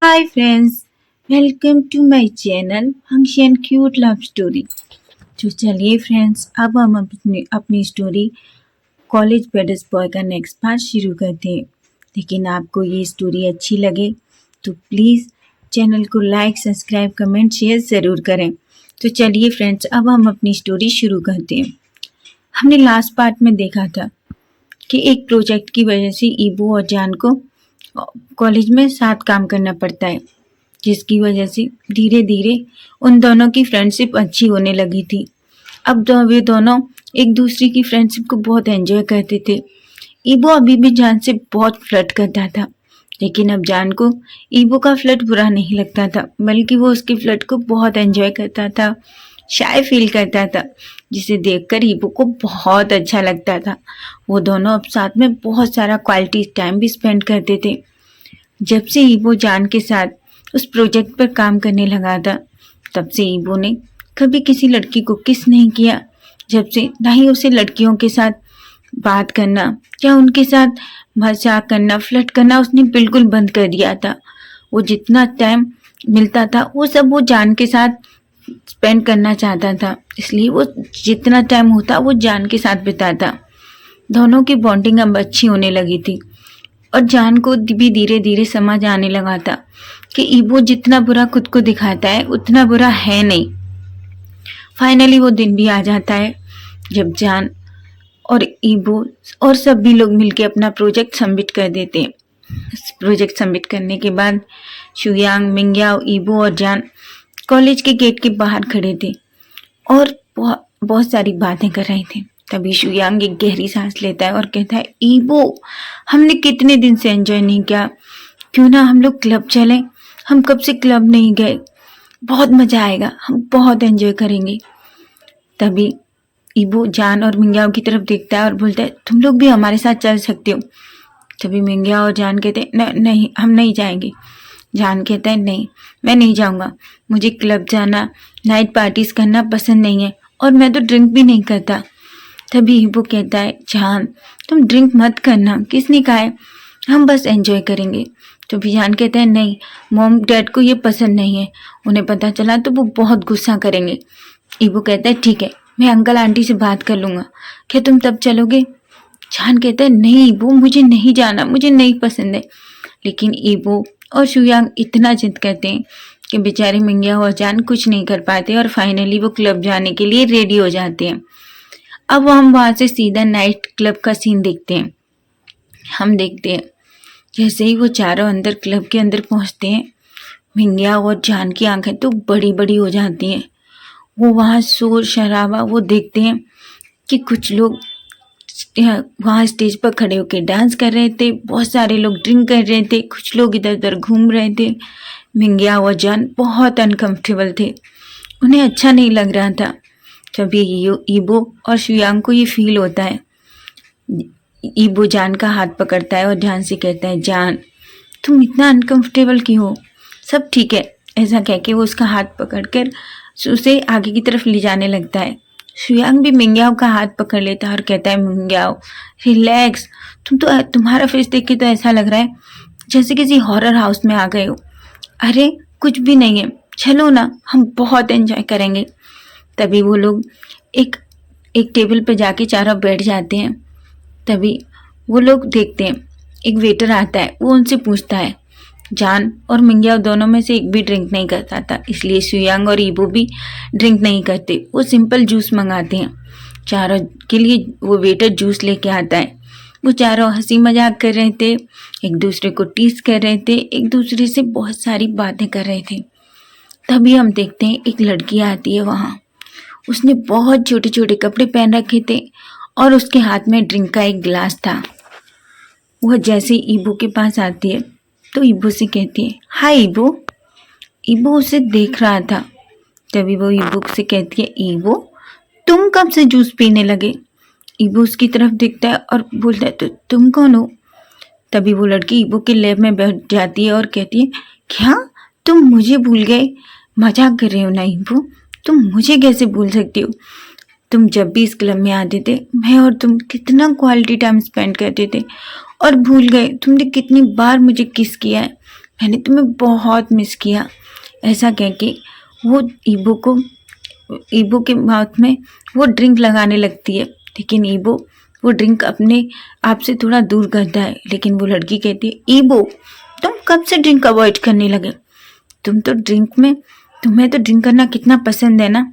Hi friends, welcome to my channel Function Cute Love Story। तो चलिए friends, अब हम अपनी स्टोरी कॉलेज बेडस बॉय का नेक्स्ट पार्ट शुरू करते हैं। लेकिन आपको ये स्टोरी अच्छी लगे तो प्लीज़ चैनल को लाइक, सब्सक्राइब, कमेंट, शेयर ज़रूर करें। तो चलिए फ्रेंड्स, अब हम अपनी स्टोरी शुरू करते हैं। हमने लास्ट पार्ट में देखा था कि एक प्रोजेक्ट की वजह से ईबू और जान को कॉलेज में साथ काम करना पड़ता है, जिसकी वजह से धीरे धीरे उन दोनों की फ्रेंडशिप अच्छी होने लगी थी। अब वे दोनों एक दूसरे की फ्रेंडशिप को बहुत एंजॉय करते थे। ईबो अभी भी जान से बहुत फ्लर्ट करता था, लेकिन अब जान को ईबो का फ्लर्ट बुरा नहीं लगता था, बल्कि वो उसके फ्लर्ट को बहुत एंजॉय करता था, शाय फील करता था, जिसे देखकर ईबो को बहुत अच्छा लगता था। वो दोनों अब साथ में बहुत सारा क्वालिटी टाइम भी स्पेंड करते थे। जब से ईबो जान के साथ उस प्रोजेक्ट पर काम करने लगा था, तब से ईबो ने कभी किसी लड़की को किस नहीं किया। जब से ना ही उसे लड़कियों के साथ बात करना या उनके साथ मजाक करना, फ्लर्ट करना उसने बिल्कुल बंद कर दिया था। वो जितना टाइम मिलता था वो सब वो जान के साथ स्पेंड करना चाहता था, इसलिए वो जितना टाइम होता वो जान के साथ बिताता। दोनों की बॉन्डिंग अब अच्छी होने लगी थी और जान को भी धीरे धीरे समझ आने लगा था कि ईबो जितना बुरा खुद को दिखाता है उतना बुरा है नहीं। फाइनली वो दिन भी आ जाता है जब जान और ईबो और सभी लोग मिलकर अपना प्रोजेक्ट सबमिट कर देते हैं। प्रोजेक्ट सबमिट करने के बाद शुयांग, मिंग्याओ, ईबो और जान कॉलेज के गेट के बाहर खड़े थे और बहुत सारी बातें कर रहे थे। तभी शुयांग एक गहरी सांस लेता है और कहता है, ईबो, हमने कितने दिन से एंजॉय नहीं किया, क्यों ना हम लोग क्लब चलें। हम कब से क्लब नहीं गए, बहुत मजा आएगा, हम बहुत एंजॉय करेंगे। तभी ईबो जान और मिंग्याओ की तरफ देखता है और बोलता है, तुम लोग भी हमारे साथ चल सकते हो। तभी मिंग्याओ और जान कहते हैं, नहीं, हम नहीं जाएंगे। जान कहता है, नहीं, मैं नहीं जाऊंगा, मुझे क्लब जाना, नाइट पार्टीज करना पसंद नहीं है और मैं तो ड्रिंक भी नहीं करता। तभी ईबो कहता है, जान, तुम ड्रिंक मत करना, किसने कहा है, हम बस एंजॉय करेंगे। तो भी जान कहता है, नहीं, मॉम डैड को ये पसंद नहीं है, उन्हें पता चला तो वो बहुत गुस्सा करेंगे। ईबो कहता है, ठीक है, मैं अंकल आंटी से बात कर लूँगा, क्या तुम तब चलोगे। जान कहता है, नहीं ईबो, मुझे नहीं जाना, मुझे नहीं पसंद है। लेकिन ईबो और शुयांग इतना जिद करते हैं कि बेचारे मिंग्या और जान कुछ नहीं कर पाते और फाइनली वो क्लब जाने के लिए रेडी हो जाते हैं। अब हम वहाँ से सीधा नाइट क्लब का सीन देखते हैं। हम देखते हैं जैसे ही वो चारों अंदर क्लब के अंदर पहुँचते हैं, मिंग्या और जान की आंखें तो बड़ी बड़ी हो जाती हैं। वो वहाँ शोर शराबा वो देखते हैं कि कुछ लोग वहाँ स्टेज पर खड़े होकर डांस कर रहे थे, बहुत सारे लोग ड्रिंक कर रहे थे, कुछ लोग इधर उधर घूम रहे थे। मिंग्या और जान बहुत अनकंफर्टेबल थे, उन्हें अच्छा नहीं लग रहा था। तभी ईबो और शुयांग को ये फील होता है। ईबो जान का हाथ पकड़ता है और ध्यान से कहता है, जान, तुम इतना अनकंफर्टेबल क्यों हो, सब ठीक है। ऐसा कह के वो उसका हाथ पकड़कर उसे आगे की तरफ ले जाने लगता है। शुयांग भी मिंग्याओ का हाथ पकड़ लेता है और कहता है, मिंग्याओ, रिलैक्स, तुम्हारा फेस देख के तो ऐसा लग रहा है जैसे किसी हॉरर हाउस में आ गए हो। अरे कुछ भी नहीं है, चलो ना, हम बहुत एंजॉय करेंगे। तभी वो लोग एक एक टेबल पे जाके चारों बैठ जाते हैं। तभी वो लोग देखते हैं एक वेटर आता है, वो उनसे पूछता है, जान और मिंग्याओ दोनों में से एक भी ड्रिंक नहीं करता था, इसलिए शुयांग और ईबो भी ड्रिंक नहीं करते, वो सिंपल जूस मंगाते हैं। चारों के लिए वो वेटर जूस लेके आता है। वो चारों हंसी मजाक कर रहे थे, एक दूसरे को टीज कर रहे थे, एक दूसरे से बहुत सारी बातें कर रहे थे। तभी हम देखते हैं एक लड़की आती है वहाँ। उसने बहुत छोटे छोटे कपड़े पहन रखे थे और उसके हाथ में ड्रिंक का एक गिलास था। वह जैसे ईबो के पास आती है तो ईबो से कहती है, हाय ईबो। ईबो उसे देख रहा था। तभी वो ईबो से कहती है, ईबो, तुम कब से जूस पीने लगे। ईबो उसकी तरफ देखता है और बोलता है, तो तुम कौन हो। तभी वो लड़की ईबो के लैब में बैठ जाती है और कहती है, क्या तुम मुझे भूल गए, मजाक कर रहे हो ना ईबो, तुम मुझे कैसे भूल सकती हो। तुम जब भी इस क्लब में आते थे, मैं और तुम कितना क्वालिटी टाइम स्पेंड करते थे और भूल गए तुमने कितनी बार मुझे किस किया है। मैंने तुम्हें बहुत मिस किया। ऐसा कह के वो ईबो के माउथ में वो ड्रिंक लगाने लगती है, लेकिन ईबो वो ड्रिंक अपने आप से थोड़ा दूर करता है। लेकिन वो लड़की कहती है, ईबो तुम कब से ड्रिंक अवॉइड करने लगे? तुम्हें तो ड्रिंक करना कितना पसंद है ना।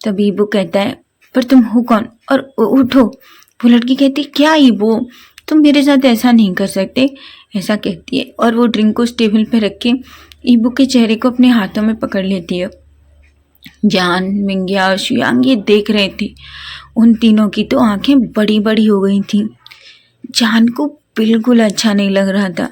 तब ईबो कहता है, पर तुम हो कौन और उठो। वो लड़की कहती है, क्या ईबो तुम मेरे साथ ऐसा नहीं कर सकते। ऐसा कहती है और वो ड्रिंक को उस टेबल पे रख के ईबो के चेहरे को अपने हाथों में पकड़ लेती है। जान, मिंगिया और शुयांग ये देख रहे थे। उन तीनों की तो आंखें बड़ी बड़ी हो गई थीं। जान को बिल्कुल अच्छा नहीं लग रहा था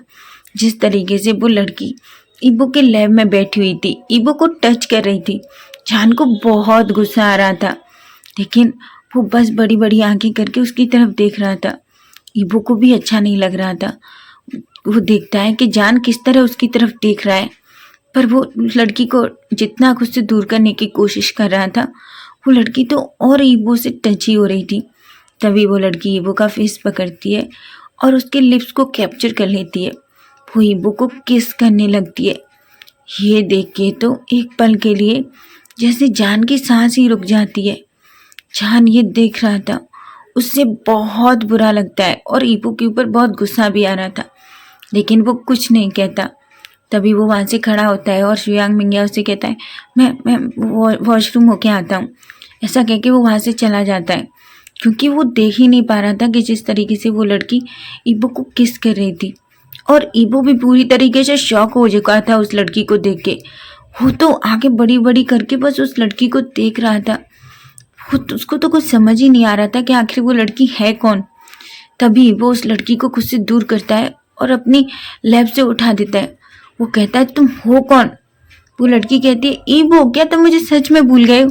जिस तरीके से वो लड़की ईबो के लैब में बैठी हुई थी, ईबो को टच कर रही थी। जान को बहुत गुस्सा आ रहा था, लेकिन वो बस बड़ी बड़ी आंखें करके उसकी तरफ देख रहा था। ईबो को भी अच्छा नहीं लग रहा था। वो देखता है कि जान किस तरह उसकी तरफ देख रहा है, पर वो लड़की को जितना खुद से दूर करने की कोशिश कर रहा था, वो लड़की तो और ईबो से टच ही हो रही थी। तभी वो लड़की ईबो का फेस पकड़ती है और उसके लिप्स को कैप्चर कर लेती है। वो ईबो को किस करने लगती है। ये देख के तो एक पल के लिए जैसे जान की सांस ही रुक जाती है। जान ये देख रहा था, उससे बहुत बुरा लगता है और ईबो के ऊपर बहुत गुस्सा भी आ रहा था, लेकिन वो कुछ नहीं कहता। तभी वो वहाँ से खड़ा होता है और शुयांग मिंगिया उससे कहता है, मैं वॉशरूम होके आता हूँ। ऐसा कह के वो वहाँ से चला जाता है, क्योंकि वो देख ही नहीं पा रहा था कि जिस तरीके से वो लड़की ईबो को किस कर रही थी। और ईबो भी पूरी तरीके से शॉक हो चुका था उस लड़की को देख के। वो तो आगे बड़ी बड़ी करके बस उस लड़की को देख रहा था। उसको तो कुछ समझ ही नहीं आ रहा था कि आखिर वो लड़की है कौन। तभी वो उस लड़की को खुद से दूर करता है और अपनी लैब से उठा देता है। वो कहता है, तुम हो कौन? वो लड़की कहती है, ईबो क्या तुम मुझे सच में भूल गए हो?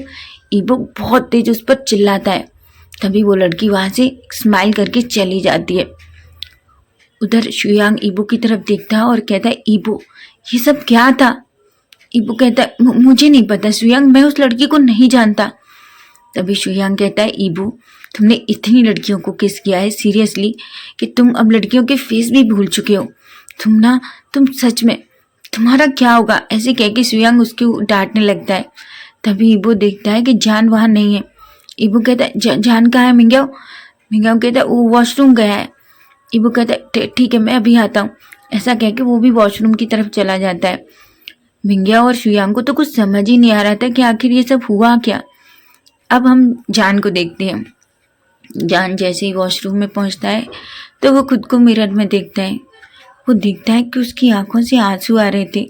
ईबो बहुत तेज उस पर चिल्लाता है। तभी वो लड़की वहां से स्माइल करके चली जाती है। उधर शुयांग ईबो की तरफ देखता है और कहता है, ईबो ये सब क्या था? ईबो कहता है, मुझे नहीं पता शुयांग, मैं उस लड़की को नहीं जानता। तभी शुयांग कहता है, ईबो तुमने इतनी लड़कियों को किस किया है सीरियसली कि तुम अब लड़कियों के फेस भी भूल चुके हो। तुम सच में, तुम्हारा क्या होगा? ऐसे कह के शुयांग उसको डांटने लगता है। तभी ईबो देखता है कि जान वहाँ नहीं है। ईबो कहता है, जान कहाँ है? मिंगियाओ कहता है, वो वॉशरूम गया है। ईबो कहता है, ठीक है मैं अभी आता हूँ। ऐसा कह के वो भी वॉशरूम की तरफ चला जाता है। मिंगिया और शुयांग को तो कुछ समझ ही नहीं आ रहा था कि आखिर ये सब हुआ क्या। अब हम जान को देखते हैं। जान जैसे ही वॉशरूम में पहुंचता है तो वो खुद को मिरर में देखता है। वो देखता है कि उसकी आंखों से आंसू आ रहे थे,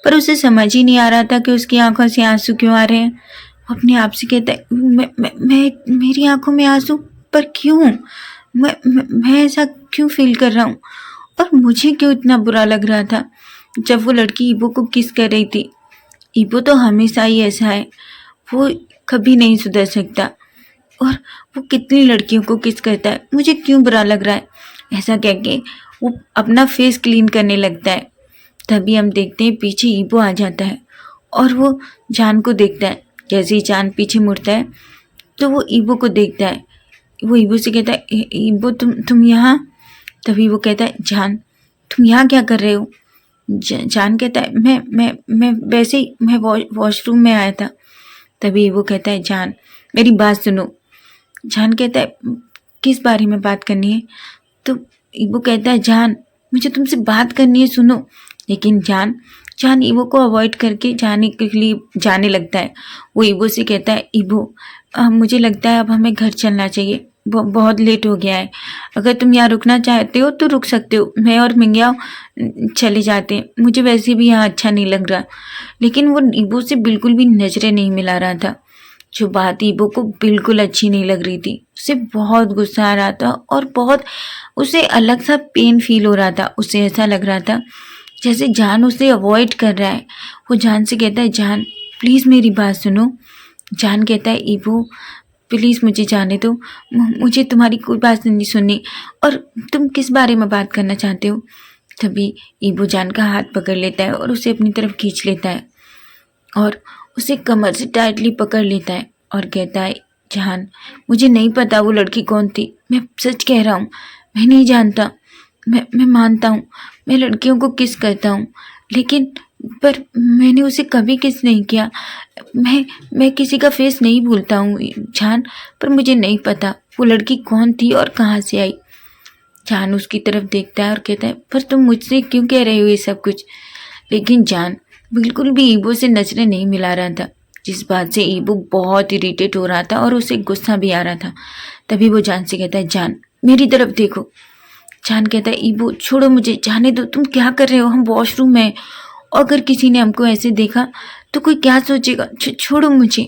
पर उसे समझ ही नहीं आ रहा था कि उसकी आंखों से आंसू क्यों आ रहे हैं। वो अपने आप से कहता है, मेरी आंखों में आंसू, पर क्यों? मैं ऐसा क्यों फील कर रहा हूँ? और मुझे क्यों इतना बुरा लग रहा था जब वो लड़की ईबो को किस कर रही थी? ईबो तो हमेशा ही ऐसा है, वो कभी नहीं सुधर सकता। और वो कितनी लड़कियों को किस करता है, मुझे क्यों बुरा लग रहा है? ऐसा कह के वो अपना फेस क्लीन करने लगता है। तभी हम देखते हैं पीछे ईबो आ जाता है और वो जान को देखता है। जैसे ही जान पीछे मुड़ता है तो वो ईबो को देखता है। वो ईबो से कहता है, ईबो तुम यहाँ? तभी वो कहता है, जान तुम यहाँ क्या कर रहे हो? जान कहता है, मैं वैसे ही मैं वॉशरूम में आया था। तभी वो कहता है, जान मेरी बात सुनो। जान कहता है, किस बारे में बात करनी है? तो ईबो कहता है, जान मुझे तुमसे बात करनी है, सुनो। लेकिन जान ईबो को अवॉइड करके जाने के लिए जाने लगता है। वो ईबो से कहता है, ईबो मुझे लगता है अब हमें घर चलना चाहिए, बहुत लेट हो गया है। अगर तुम यहाँ रुकना चाहते हो तो रुक सकते हो, मैं और मिंगिया चले जाते हैं, मुझे वैसे भी यहाँ अच्छा नहीं लग रहा। लेकिन वो ईबो से बिल्कुल भी नजरें नहीं मिला रहा था। जो बात ईबो को बिल्कुल अच्छी नहीं लग रही थी, उसे बहुत गुस्सा आ रहा था और बहुत उसे अलग सा पेन फील हो रहा था। उसे ऐसा लग रहा था जैसे जान उसे अवॉइड कर रहा है। वो जान से कहता है, जान प्लीज़ मेरी बात सुनो। जान कहता है, ईबो प्लीज़ मुझे जाने दो, मुझे तुम्हारी कोई बात नहीं सुननी। और तुम किस बारे में बात करना चाहते हो? तभी ईबो जान का हाथ पकड़ लेता है और उसे अपनी तरफ खींच लेता है और उसे कमर से टाइटली पकड़ लेता है और कहता है, जान मुझे नहीं पता वो लड़की कौन थी, मैं सच कह रहा हूँ, मैं नहीं जानता। मैं मानता हूँ मैं लड़कियों को किस करता हूँ, लेकिन पर मैंने उसे कभी किस नहीं किया। मैं किसी का फेस नहीं भूलता हूँ जान, पर मुझे नहीं पता वो लड़की कौन थी और कहाँ से आई। जान उसकी तरफ देखता है और कहता है, पर तुम मुझसे क्यों कह रहे हो ये सब कुछ? लेकिन जान बिल्कुल भी ईबो से नजरें नहीं मिला रहा था, जिस बात से ईबो बहुत इरिटेट हो रहा था और उसे गुस्सा भी आ रहा था। तभी वो जान से कहता है, जान मेरी तरफ देखो। जान कहता है, ईबो छोड़ो मुझे, जाने दो, तुम क्या कर रहे हो, हम वॉशरूम में हैं। अगर किसी ने हमको ऐसे देखा तो कोई क्या सोचेगा, छोड़ो मुझे।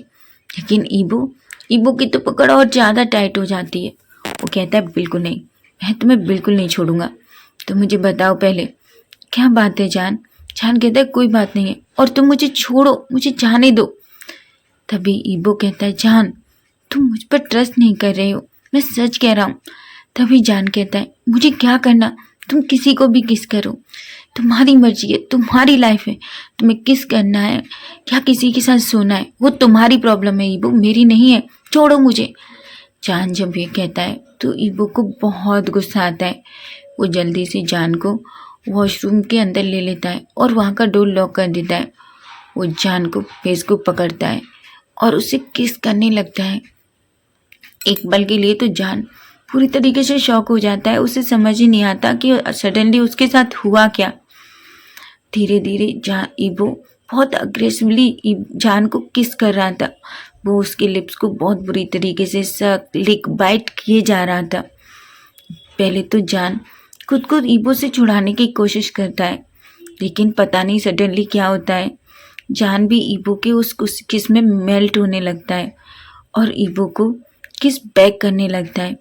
लेकिन ईबो ईबो की तो पकड़ और ज़्यादा टाइट हो जाती है। वो कहता है, बिल्कुल नहीं, मैं तुम्हें बिल्कुल नहीं छोड़ूंगा। तो मुझे बताओ पहले क्या बात है जान। जान कहता है, कोई बात नहीं है, और तुम मुझे छोड़ो, मुझे जाने दो। तभी ईबो कहता है, जान तुम मुझ पर ट्रस्ट नहीं कर रहे हो, मैं सच कह रहा हूँ। तभी जान कहता है, मुझे क्या करना, तुम किसी को भी किस करो, तुम्हारी मर्जी है, तुम्हारी लाइफ है, तुम्हें किस करना है, क्या किसी के साथ सोना है, वो तुम्हारी प्रॉब्लम है ईबो, मेरी नहीं है, छोड़ो मुझे। जान जब ये कहता है तो ईबो को बहुत गुस्सा आता है। वो जल्दी से जान को वॉशरूम के अंदर ले लेता है और वहाँ का डोर लॉक कर देता है। वो जान को फेस को पकड़ता है और उसे किस करने लगता है। एक पल के लिए तो जान पूरी तरीके से शॉक हो जाता है, उसे समझ ही नहीं आता कि सडनली उसके साथ हुआ क्या। धीरे धीरे ईबो बहुत अग्रेसिवली जान को किस कर रहा था। वो उसके लिप्स को बहुत बुरी तरीके से सक लिक बाइट किए जा रहा था। पहले तो जान खुद को ईबो से छुड़ाने की कोशिश करता है, लेकिन पता नहीं सडनली क्या होता है, जान भी ईबो के उस किस में मेल्ट होने लगता है और ईबो को किस बैक करने लगता है।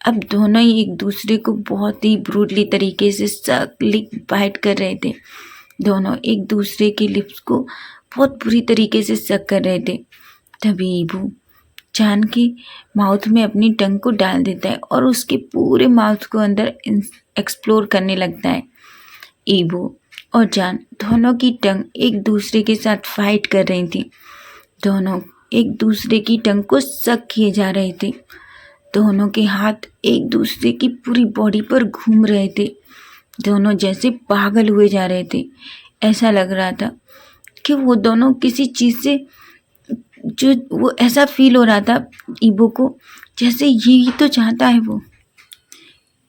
अब दोनों ही एक दूसरे को बहुत ही ब्रूटली तरीके से सक लिक बाइट कर रहे थे। दोनों एक दूसरे के लिप्स को बहुत बुरी तरीके से सक कर रहे थे। तभी ईबो जान की माउथ में अपनी टंग को डाल देता है और उसके पूरे माउथ को अंदर एक्सप्लोर करने लगता है। ईबो और जान दोनों की टंग एक दूसरे के साथ फाइट कर रही थी। दोनों एक दूसरे की टंग को सक किए जा रहे थे। दोनों के हाथ एक दूसरे की पूरी बॉडी पर घूम रहे थे। दोनों जैसे पागल हुए जा रहे थे। ऐसा लग रहा था कि वो दोनों किसी चीज़ से, जो वो ऐसा फील हो रहा था ईबो को, जैसे यही तो चाहता है वो।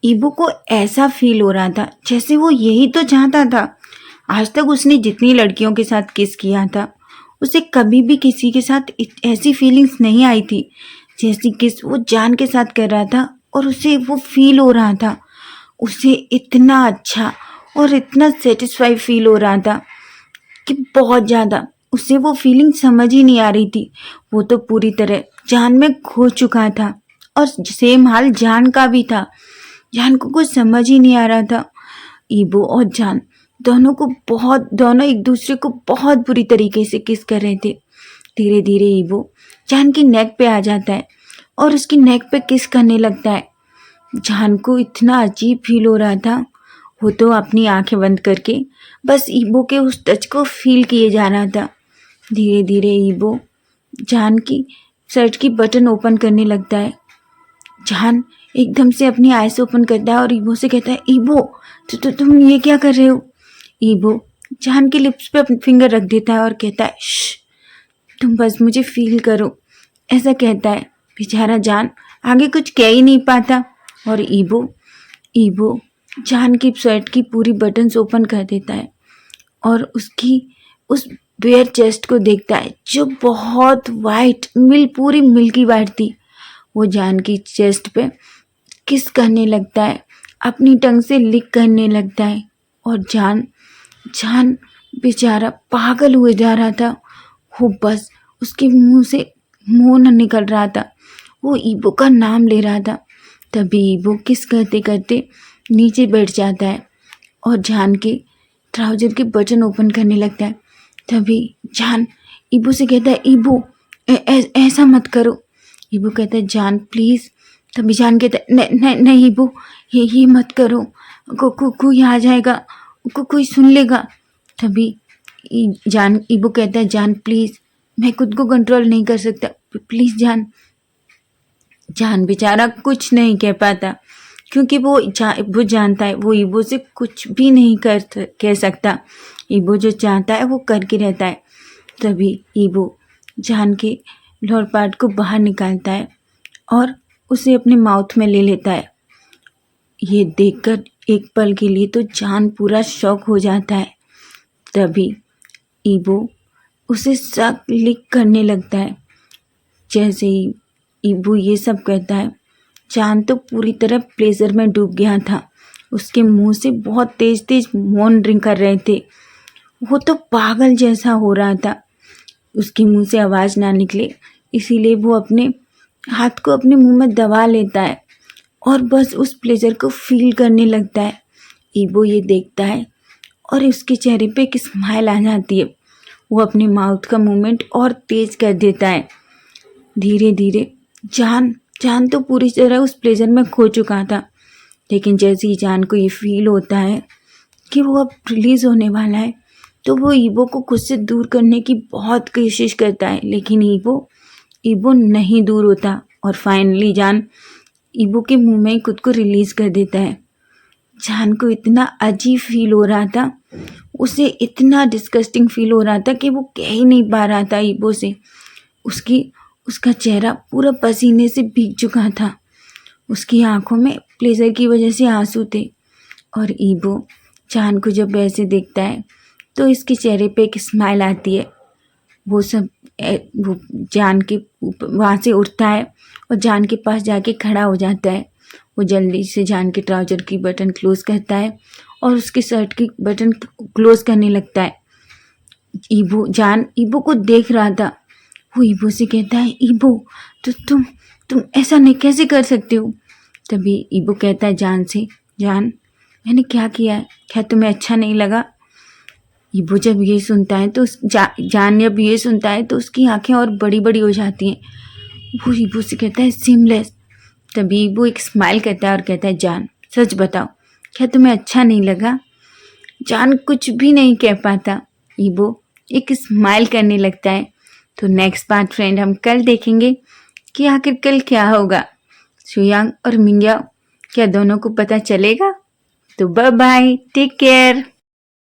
ईबो को ऐसा फील हो रहा था जैसे वो यही तो चाहता था। आज तक उसने जितनी लड़कियों के साथ किस किया था, उसे कभी भी किसी के साथ ऐसी फीलिंग्स नहीं आई थी जैसी किस वो जान के साथ कर रहा था। और उसे वो फील हो रहा था, उसे इतना अच्छा और इतना सेटिस्फाई फील हो रहा था कि बहुत ज़्यादा। उसे वो फीलिंग समझ ही नहीं आ रही थी। वो तो पूरी तरह जान में खो चुका था और सेम हाल जान का भी था। जान को कुछ समझ ही नहीं आ रहा था। ईबो और जान दोनों एक दूसरे को बहुत बुरी तरीके से किस कर रहे थे। धीरे धीरे ईबो जान की नेक पे आ जाता है और उसकी नेक पे किस करने लगता है। जान को इतना अजीब फील हो रहा था, वो तो अपनी आंखें बंद करके बस ईबो के उस टच को फील किए जा रहा था। धीरे धीरे ईबो जान की शर्ट की बटन ओपन करने लगता है। जान एकदम से अपनी आईज ओपन करता है और ईबो से कहता है, ईबो तुम ये क्या कर रहे हो? ईबो जान के लिप्स पे अपनी फिंगर रख देता है और कहता है, श्श, तुम बस मुझे फील करो, ऐसा कहता है। बेचारा जान आगे कुछ कह ही नहीं पाता और ईबो जान की शर्ट की पूरी बटन्स ओपन कर देता है और उसकी उस बेयर चेस्ट को देखता है जो बहुत वाइट पूरी मिल्की वाइट थी। वो जान की चेस्ट पे किस करने लगता है, अपनी टंग से लिक करने लगता है और जान बेचारा पागल हुए जा रहा था। वो बस उसके मुंह से मुंह न निकल रहा था, वो ईबो का नाम ले रहा था। तभी ईबो किस करते करते नीचे बैठ जाता है और जान के ट्राउजर के बटन ओपन करने लगता है। तभी जान ईबो से कहता है, ईबो ऐसा मत करो। ईबो कहता है, जान प्लीज़। तभी जान कहता है, नहीं ईबो, ये मत करो, कोई आ जाएगा, कोई सुन लेगा। तभी ईबो कहता है, जान प्लीज़, मैं खुद को कंट्रोल नहीं कर सकता, प्लीज़ जान। जान बेचारा कुछ नहीं कह पाता क्योंकि वो जानता है वो ईबो से कुछ भी नहीं कह सकता। ईबो जो चाहता है वो करके रहता है। तभी ईबो जान के लोअर पार्ट को बाहर निकालता है और उसे अपने माउथ में ले लेता है। ये देखकर एक पल के लिए तो जान पूरा शॉक हो जाता है। तभी ईबो उसे शक लिक करने लगता है। जैसे ही ईबो ये सब कहता है, जान तो पूरी तरह प्लेजर में डूब गया था। उसके मुंह से बहुत तेज तेज मौन ड्रिंक कर रहे थे। वो तो पागल जैसा हो रहा था। उसके मुंह से आवाज़ ना निकले इसीलिए वो अपने हाथ को अपने मुंह में दबा लेता है और बस उस प्लेजर को फील करने लगता है। ईबो ये देखता है और उसके चेहरे पे एक स्माइल आ जाती है। वो अपने माउथ का मूवमेंट और तेज कर देता है। धीरे धीरे जान तो पूरी तरह उस प्लेजर में खो चुका था। लेकिन जैसे ही जान को ये फील होता है कि वो अब रिलीज़ होने वाला है, तो वो ईबो को खुद से दूर करने की बहुत कोशिश करता है। लेकिन ईबो नहीं दूर होता और फाइनली जान ईबो के मुंह में ही खुद को रिलीज़ कर देता है। जान को इतना अजीब फील हो रहा था, उसे इतना डिस्गस्टिंग फील हो रहा था कि वो कह ही नहीं पा रहा था ईबो से। उसका चेहरा पूरा पसीने से भीग चुका था। उसकी आंखों में प्लेजर की वजह से आंसू थे। और ईबो जान को जब ऐसे देखता है तो इसके चेहरे पे एक स्माइल आती है। वो जान के वहाँ से उठता है और जान के पास जाके खड़ा हो जाता है। वो जल्दी से जान के ट्राउज़र की बटन क्लोज़ करता है और उसके शर्ट की बटन क्लोज़ करने लगता है। जान ईबो को देख रहा था। वो ईबो से कहता है, ईबो तो तुम ऐसा नहीं कैसे कर सकते हो। तभी ईबो कहता है जान से, जान मैंने क्या किया है, क्या तुम्हें अच्छा नहीं लगा। ईबो जब ये सुनता है तो जान जब ये सुनता है तो उसकी आंखें और बड़ी बड़ी हो जाती हैं। वो ईबो से कहता है सीमलेस। तभी ईबो एक स्माइल करता है और कहता है, जान सच बताओ क्या तुम्हें अच्छा नहीं लगा। जान कुछ भी नहीं कह पाता। ईबो एक स्माइल करने लगता है। तो नेक्स्ट पार्ट फ्रेंड हम कल देखेंगे कि आखिर कल क्या होगा। सुयांग और मिंग्या क्या दोनों को पता चलेगा। तो बाय बाय, टेक केयर।